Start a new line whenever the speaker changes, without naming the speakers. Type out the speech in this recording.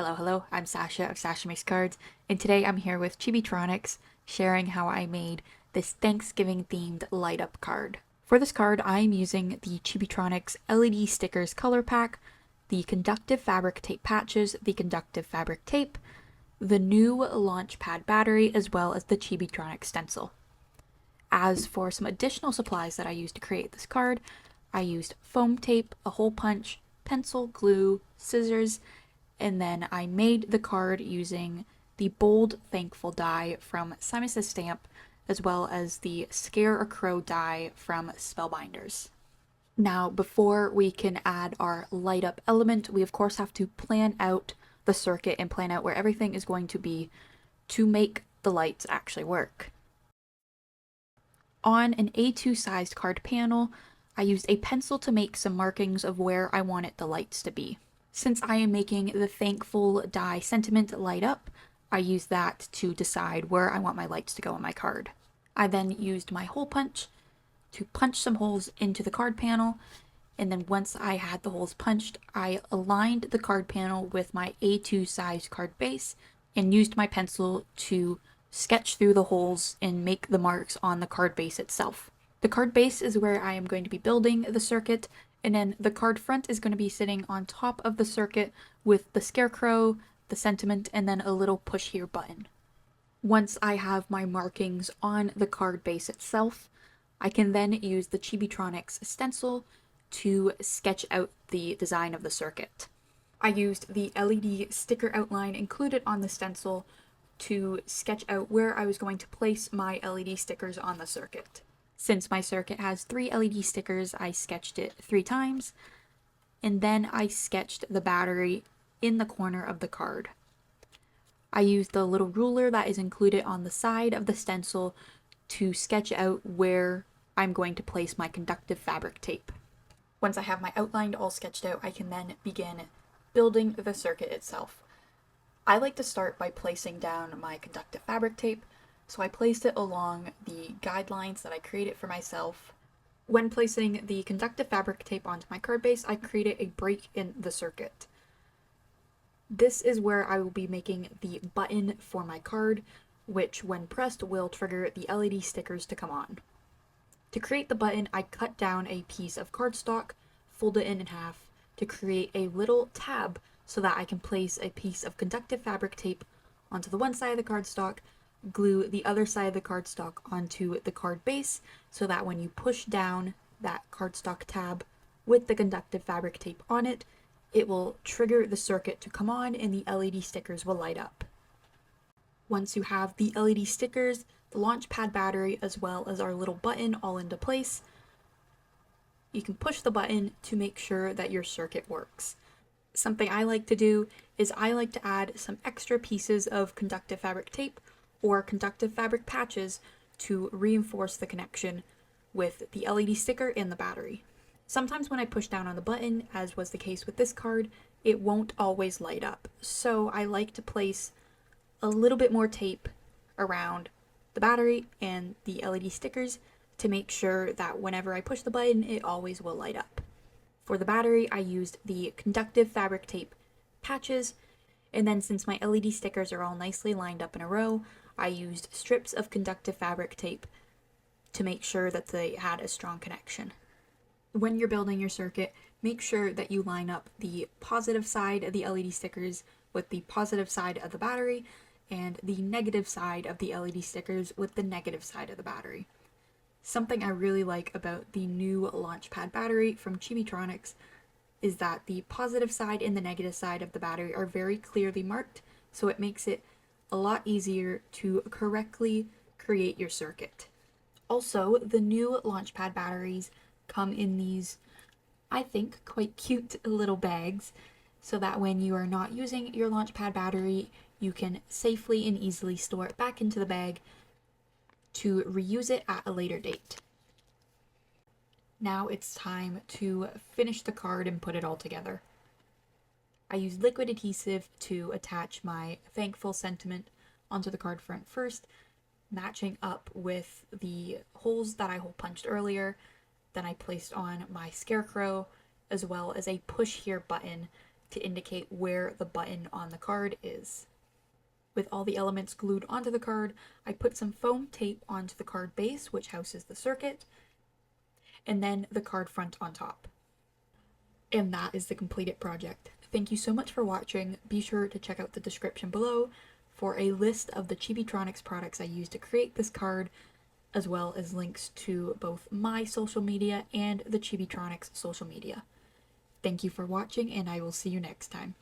Hello, I'm Sasha of Sasha Makes Cards, and today I'm here with Chibitronics, sharing how I made this Thanksgiving themed light up card. For this card, I'm using the Chibitronics LED stickers color pack, the conductive fabric tape patches, the conductive fabric tape, the new Launchpad battery, as well as the Chibitronics stencil. As for some additional supplies that I used to create this card, I used foam tape, a hole punch, pencil, glue, scissors, and then I made the card using the Bold Thankful die from Simon Says Stamp, as well as the Scare a Crow die from Spellbinders. Now, before we can add our light up element, we of course have to plan out the circuit and plan out where everything is going to be to make the lights actually work. On an A2 sized card panel, I used a pencil to make some markings of where I wanted the lights to be. Since I am making the Thankful die sentiment light up, I used that to decide where I want my lights to go on my card. I then used my hole punch to punch some holes into the card panel, and then once I had the holes punched, I aligned the card panel with my A2 size card base and used my pencil to sketch through the holes and make the marks on the card base itself. The card base is where I am going to be building the circuit, and then the card front is going to be sitting on top of the circuit with the scarecrow, the sentiment, and then a little push here button. Once I have my markings on the card base itself, I can then use the Chibitronics stencil to sketch out the design of the circuit. I used the LED sticker outline included on the stencil to sketch out where I was going to place my LED stickers on the circuit. Since my circuit has 3 LED stickers, I sketched it 3 times, and then I sketched the battery in the corner of the card. I used the little ruler that is included on the side of the stencil to sketch out where I'm going to place my conductive fabric tape. Once I have my outline all sketched out, I can then begin building the circuit itself. I like to start by placing down my conductive fabric tape, so I placed it along the guidelines that I created for myself. When placing the conductive fabric tape onto my card base, I created a break in the circuit. This is where I will be making the button for my card, which when pressed will trigger the LED stickers to come on. To create the button, I cut down a piece of cardstock, fold it in half to create a little tab so that I can place a piece of conductive fabric tape onto the one side of the cardstock, glue the other side of the cardstock onto the card base so that when you push down that cardstock tab with the conductive fabric tape on it, it will trigger the circuit to come on and the LED stickers will light up. Once you have the LED stickers, the Launchpad battery, as well as our little button all into place, you can push the button to make sure that your circuit works. Something I like to do is I like to add some extra pieces of conductive fabric tape or conductive fabric patches to reinforce the connection with the LED sticker and the battery. Sometimes when I push down on the button, as was the case with this card, it won't always light up. So I like to place a little bit more tape around the battery and the LED stickers to make sure that whenever I push the button, it always will light up. For the battery, I used the conductive fabric tape patches, and then since my LED stickers are all nicely lined up in a row, I used strips of conductive fabric tape to make sure that they had a strong connection. When you're building your circuit, make sure that you line up the positive side of the LED stickers with the positive side of the battery and the negative side of the LED stickers with the negative side of the battery. Something I really like about the new Launchpad battery from Chibitronics is that the positive side and the negative side of the battery are very clearly marked, so it makes it a lot easier to correctly create your circuit. Also, the new Launchpad batteries come in these, I think, quite cute little bags, so that when you are not using your Launchpad battery, you can safely and easily store it back into the bag to reuse it at a later date. Now it's time to finish the card and put it all together. I used liquid adhesive to attach my thankful sentiment onto the card front first, matching up with the holes that I hole punched earlier. Then I placed on my scarecrow as well as a push here button to indicate where the button on the card is. With all the elements glued onto the card, I put some foam tape onto the card base, which houses the circuit, and then the card front on top. And that is the completed project. Thank you so much for watching. Be sure to check out the description below for a list of the Chibitronics products I used to create this card, as well as links to both my social media and the Chibitronics social media. Thank you for watching, and I will see you next time.